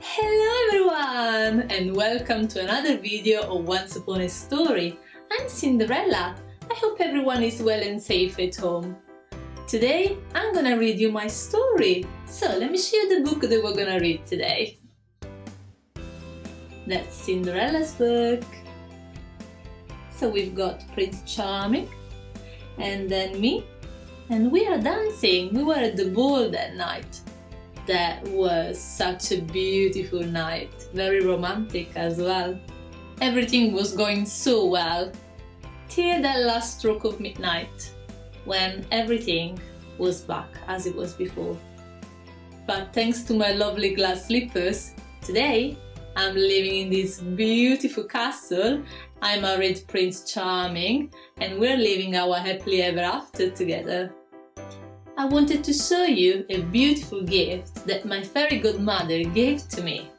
Hello everyone and welcome to another video of Once Upon a Story. I'm Cinderella. I hope everyone is well and safe at home. Today I'm gonna read you my story. So let me show you the book that we're gonna read today. That's Cinderella's book. So we've got Prince Charming and then me, and we are dancing. We were at the ball that night. That was such a beautiful night, very romantic as well. Everything was going so well, till that last stroke of midnight, when everything was back as it was before. But thanks to my lovely glass slippers, today I'm living in this beautiful castle. I married Prince Charming and we're living our happily ever after together. I wanted to show you a beautiful gift that my fairy godmother gave to me.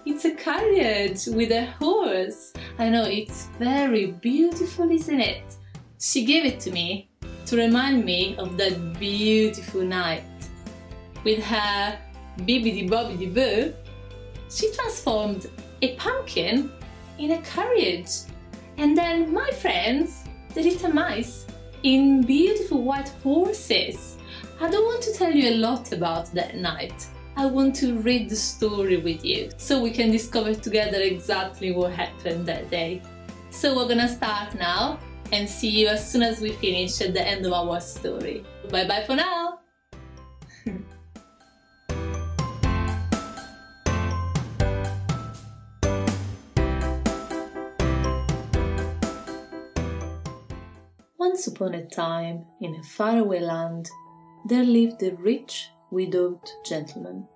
It's a carriage with a horse. I know, it's very beautiful, isn't it? She gave it to me to remind me of that beautiful night. With her bibbidi-bobbidi-boo, she transformed a pumpkin in a carriage. And then my friends, the little mice, in beautiful white horses. I don't want to tell you a lot about that night. I want to read the story with you so we can discover together exactly what happened that day. So we're gonna start now and see you as soon as we finish at the end of our story. Bye bye for now! Once upon a time, in a faraway land, there lived a rich, widowed gentleman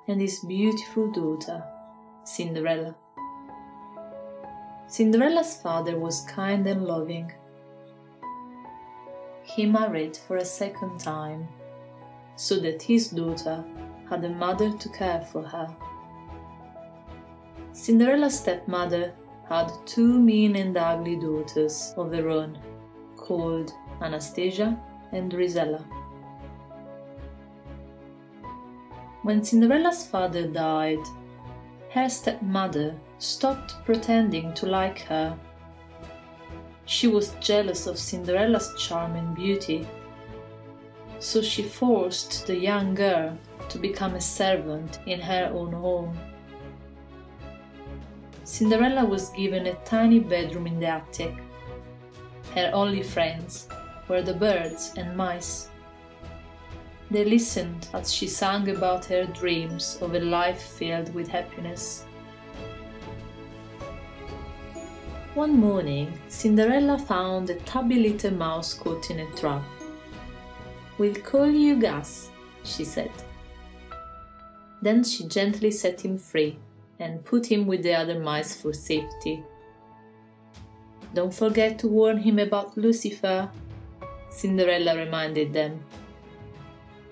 and his beautiful daughter, Cinderella. Cinderella's father was kind and loving. He married for a second time, so that his daughter had a mother to care for her. Cinderella's stepmother had two mean and ugly daughters of her own, called Anastasia and Rosella. When Cinderella's father died, her stepmother stopped pretending to like her. She was jealous of Cinderella's charm and beauty, so she forced the young girl to become a servant in her own home. Cinderella was given a tiny bedroom in the attic. Her only friends were the birds and mice. They listened as she sang about her dreams of a life filled with happiness. One morning, Cinderella found a tubby little mouse caught in a trap. "We'll call you Gus," she said. Then she gently set him free and put him with the other mice for safety. "Don't forget to warn him about Lucifer," Cinderella reminded them.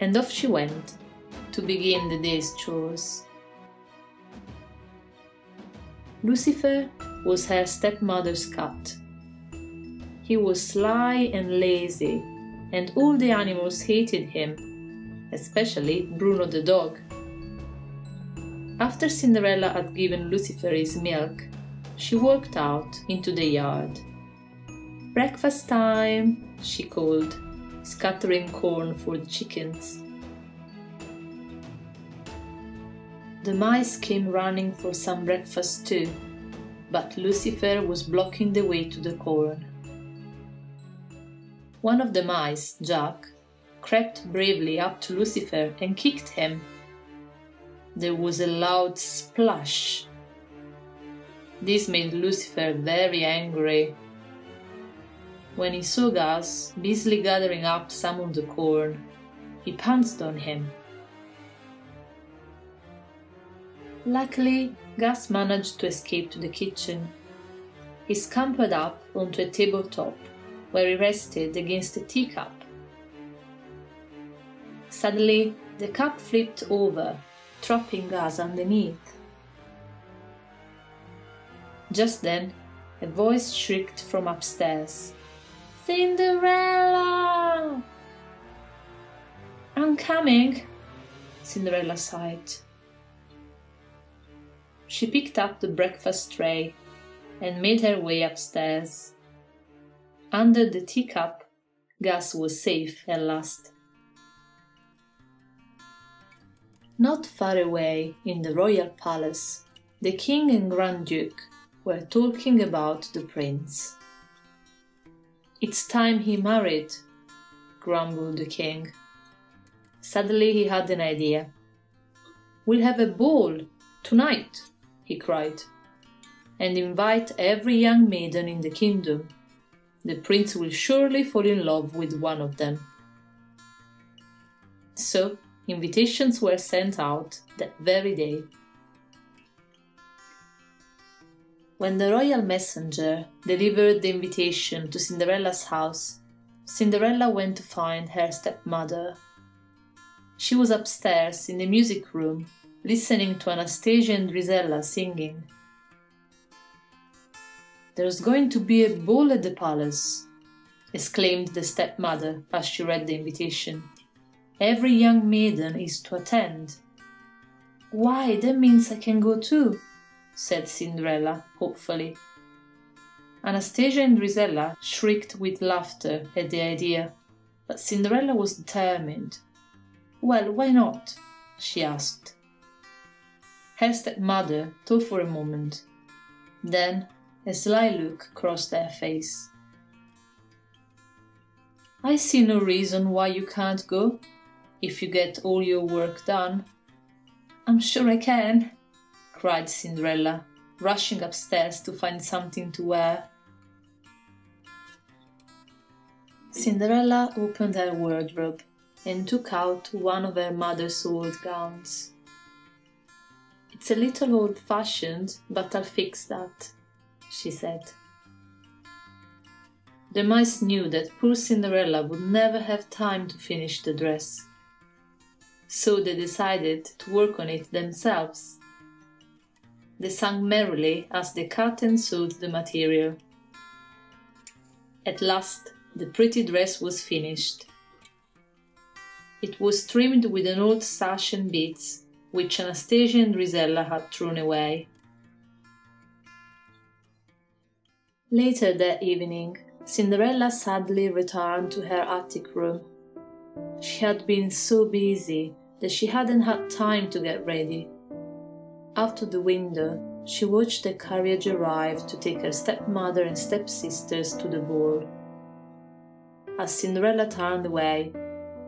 And off she went to begin the day's chores. Lucifer was her stepmother's cat. He was sly and lazy, and all the animals hated him, especially Bruno the dog. After Cinderella had given Lucifer his milk, she walked out into the yard. "Breakfast time," she called, scattering corn for the chickens. The mice came running for some breakfast too, but Lucifer was blocking the way to the corn. One of the mice, Jack, crept bravely up to Lucifer and kicked him. There was a loud splash. This made Lucifer very angry. When he saw Gus busily gathering up some of the corn, he pounced on him. Luckily, Gus managed to escape to the kitchen. He scampered up onto a tabletop, where he rested against a teacup. Suddenly, the cup flipped over, trapping Gus underneath. Just then, a voice shrieked from upstairs. "Cinderella!" "I'm coming," Cinderella sighed. She picked up the breakfast tray and made her way upstairs. Under the teacup, Gus was safe at last. Not far away, in the royal palace, the king and Grand Duke were talking about the prince. "It's time he married," grumbled the king. Suddenly he had an idea. "We'll have a ball tonight," he cried, "and invite every young maiden in the kingdom. The prince will surely fall in love with one of them." So invitations were sent out that very day. When the royal messenger delivered the invitation to Cinderella's house, Cinderella went to find her stepmother. She was upstairs in the music room, listening to Anastasia and Drizella singing. "There's going to be a ball at the palace," exclaimed the stepmother as she read the invitation. "Every young maiden is to attend." "Why, that means I can go too," said Cinderella hopefully. Anastasia and Drizella shrieked with laughter at the idea, but Cinderella was determined. "Well, why not?" she asked. Her stepmother thought for a moment. Then a sly look crossed her face. "I see no reason why you can't go, if you get all your work done." "I'm sure I can," cried Cinderella, rushing upstairs to find something to wear. Cinderella opened her wardrobe and took out one of her mother's old gowns. "It's a little old-fashioned, but I'll fix that," she said. The mice knew that poor Cinderella would never have time to finish the dress, so they decided to work on it themselves. They sang merrily as they cut and sewed the material. At last, the pretty dress was finished. It was trimmed with an old sash and beads, which Anastasia and Drizella had thrown away. Later that evening, Cinderella sadly returned to her attic room. She had been so busy that she hadn't had time to get ready. Out of the window, she watched the carriage arrive to take her stepmother and stepsisters to the ball. As Cinderella turned away,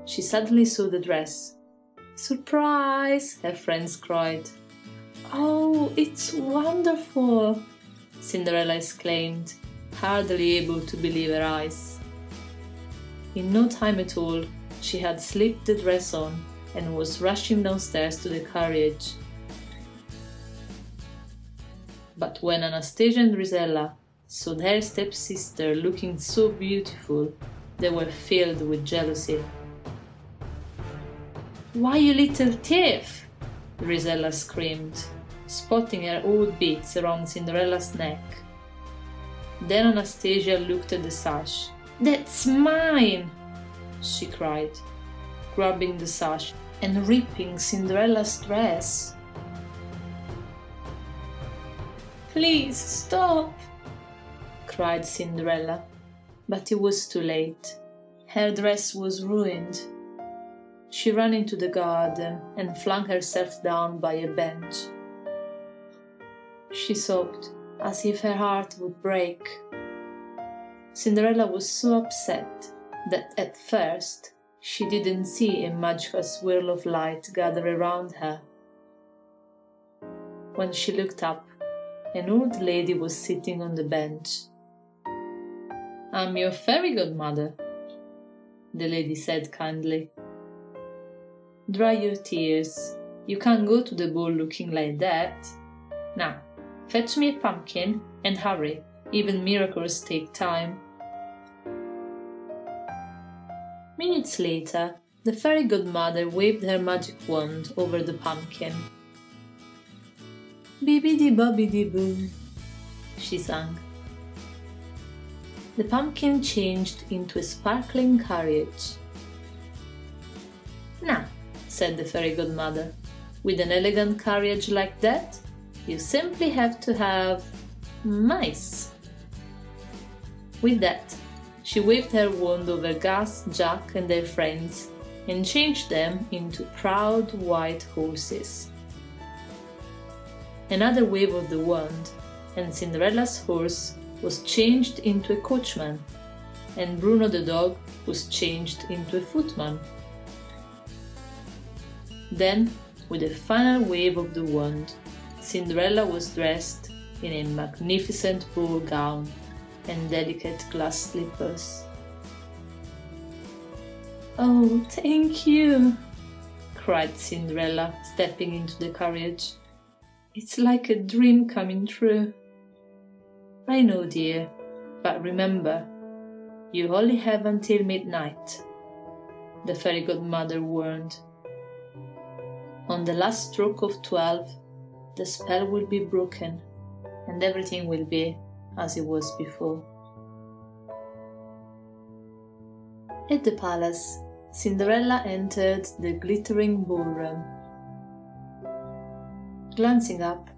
she suddenly saw the dress. "Surprise!" her friends cried. "Oh, it's wonderful!" Cinderella exclaimed, hardly able to believe her eyes. In no time at all, she had slipped the dress on and was rushing downstairs to the carriage. But when Anastasia and Drizella saw their stepsister looking so beautiful, they were filled with jealousy. "Why, you little thief!" Drizella screamed, spotting her old beads around Cinderella's neck. Then Anastasia looked at the sash. "That's mine!" she cried, grabbing the sash and ripping Cinderella's dress. "Please stop!" cried Cinderella, but it was too late. Her dress was ruined. She ran into the garden and flung herself down by a bench. She sobbed as if her heart would break. Cinderella was so upset that at first she didn't see a magical swirl of light gather around her. When she looked up, an old lady was sitting on the bench. "I'm your fairy godmother," the lady said kindly. "Dry your tears. You can't go to the ball looking like that. Now, fetch me a pumpkin and hurry. Even miracles take time." Minutes later, the fairy godmother waved her magic wand over the pumpkin. "Bibbidi-bobbidi-boo," she sang. The pumpkin changed into a sparkling carriage. "Now, said the fairy godmother. "With an elegant carriage like that, you simply have to have mice." With that, she waved her wand over Gus, Jack and their friends and changed them into proud white horses. Another wave of the wand, and Cinderella's horse was changed into a coachman, and Bruno the dog was changed into a footman. Then, with a final wave of the wand, Cinderella was dressed in a magnificent ball gown and delicate glass slippers. "Oh, thank you!" cried Cinderella, stepping into the carriage. "It's like a dream coming true." "I know, dear, but remember, you only have until midnight," the fairy godmother warned. "On the last stroke of 12, the spell will be broken, and everything will be as it was before." At the palace, Cinderella entered the glittering ballroom. Glancing up,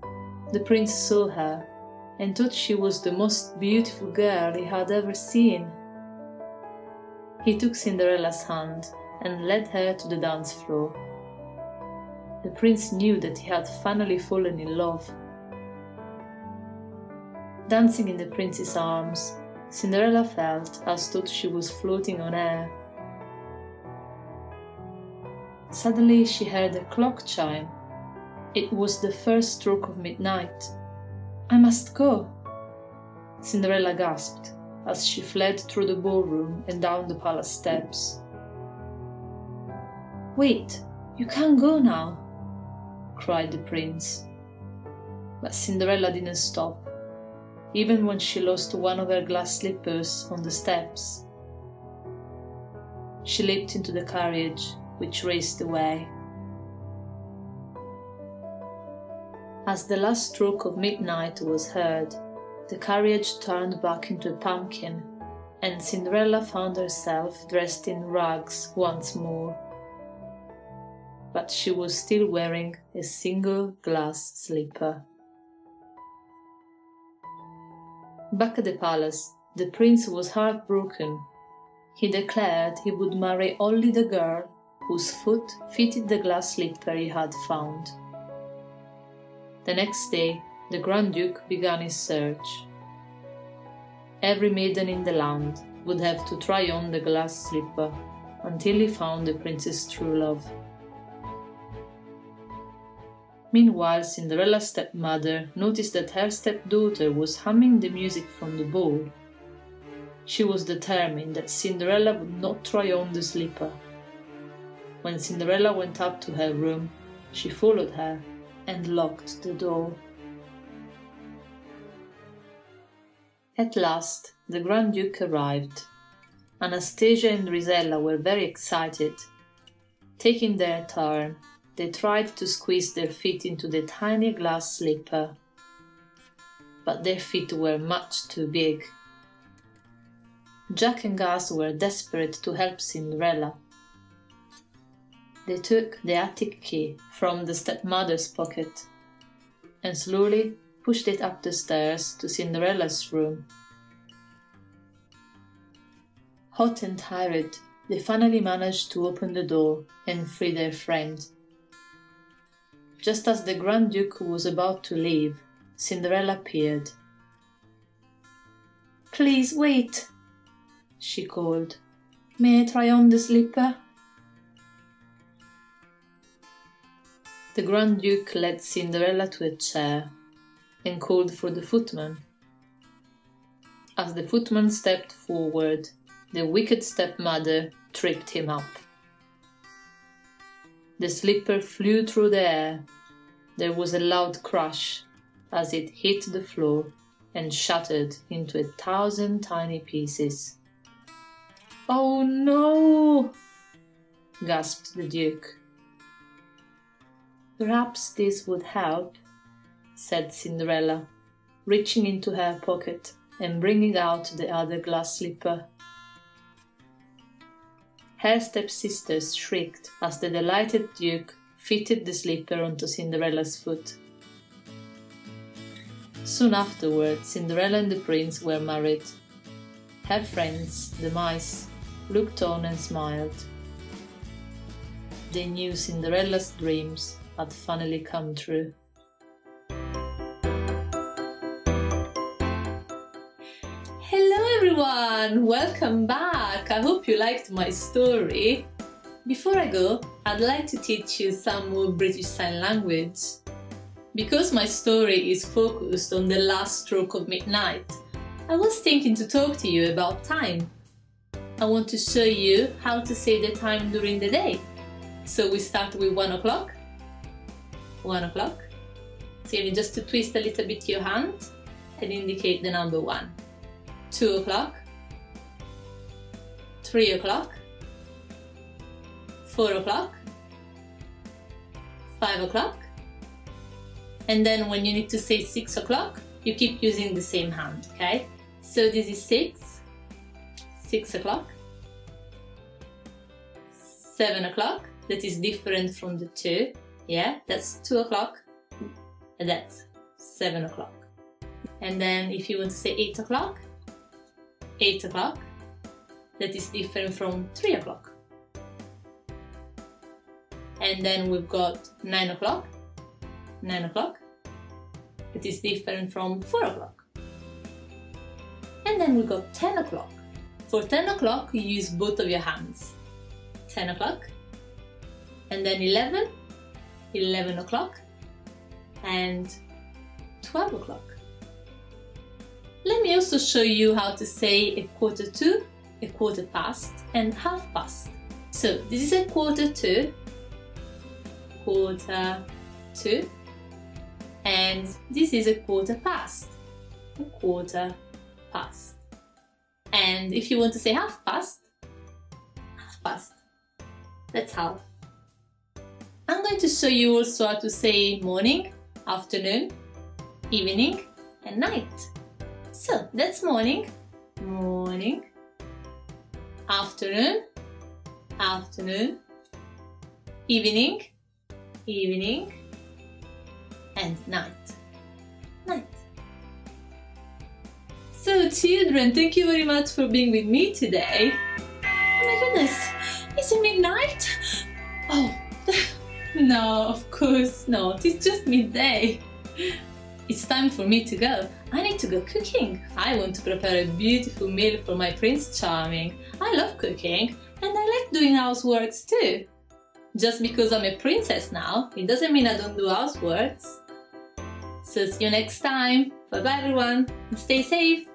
the prince saw her and thought she was the most beautiful girl he had ever seen. He took Cinderella's hand and led her to the dance floor. The prince knew that he had finally fallen in love. Dancing in the prince's arms, Cinderella felt as though she was floating on air. Suddenly she heard a clock chime. It was the first stroke of midnight. "I must go," Cinderella gasped as she fled through the ballroom and down the palace steps. "Wait, you can't go now," cried the prince. But Cinderella didn't stop, even when she lost one of her glass slippers on the steps. She leaped into the carriage, which raced away. As the last stroke of midnight was heard, the carriage turned back into a pumpkin, and Cinderella found herself dressed in rags once more. But she was still wearing a single glass slipper. Back at the palace, the prince was heartbroken. He declared he would marry only the girl whose foot fitted the glass slipper he had found. The next day, the Grand Duke began his search. Every maiden in the land would have to try on the glass slipper until he found the prince's true love. Meanwhile, Cinderella's stepmother noticed that her stepdaughter was humming the music from the ball. She was determined that Cinderella would not try on the slipper. When Cinderella went up to her room, she followed her and locked the door. At last, the Grand Duke arrived. Anastasia and Rosella were very excited. Taking their turn, they tried to squeeze their feet into the tiny glass slipper, but their feet were much too big. Jack and Gus were desperate to help Cinderella. They took the attic key from the stepmother's pocket and slowly pushed it up the stairs to Cinderella's room. Hot and tired, they finally managed to open the door and free their friend. Just as the Grand Duke was about to leave, Cinderella appeared. "Please wait," she called. "May I try on the slipper?" The Grand Duke led Cinderella to a chair and called for the footman. As the footman stepped forward, the wicked stepmother tripped him up. The slipper flew through the air. There was a loud crash as it hit the floor and shattered into 1,000 tiny pieces. "Oh no!" gasped the Duke. "Perhaps this would help," said Cinderella, reaching into her pocket and bringing out the other glass slipper. Her stepsisters shrieked as the delighted Duke fitted the slipper onto Cinderella's foot. Soon afterwards, Cinderella and the prince were married. Her friends, the mice, looked on and smiled. They knew Cinderella's dreams had finally come true. Hello everyone! Welcome back! I hope you liked my story. Before I go, I'd like to teach you some more British Sign Language. Because my story is focused on the last stroke of midnight, I was thinking to talk to you about time. I want to show you how to say the time during the day. So we start with 1 o'clock. 1 o'clock. So you need just to twist a little bit your hand and indicate the number 1. 2 o'clock. 3 o'clock. 4 o'clock. 5 o'clock. And then when you need to say 6 o'clock, you keep using the same hand, okay? So this is 6 o'clock, 7 o'clock, that is different from the 2, yeah? That's 2 o'clock, and that's 7 o'clock. And then if you want to say 8 o'clock, 8 o'clock, that is different from 3 o'clock. And then we've got 9 o'clock, 9 o'clock, it is different from 4 o'clock. And then we got 10 o'clock. For 10 o'clock you use both of your hands. 10 o'clock, and then 11, 11 o'clock, and 12 o'clock. Let me also show you how to say a quarter to, a quarter past, and half past. So this is a quarter to, and this is a quarter past, a quarter past. And if you want to say half past, that's half. I'm going to show you also how to say morning, afternoon, evening, and night. So that's morning, morning, afternoon, afternoon, evening, evening, and night, night. So children, thank you very much for being with me today. Oh my goodness, is it midnight? Oh, no, of course not, it's just midday. It's time for me to go. I need to go cooking. I want to prepare a beautiful meal for my Prince Charming. I love cooking and I like doing houseworks too. Just because I'm a princess now, it doesn't mean I don't do houseworks. So see you next time. Bye bye everyone, and stay safe.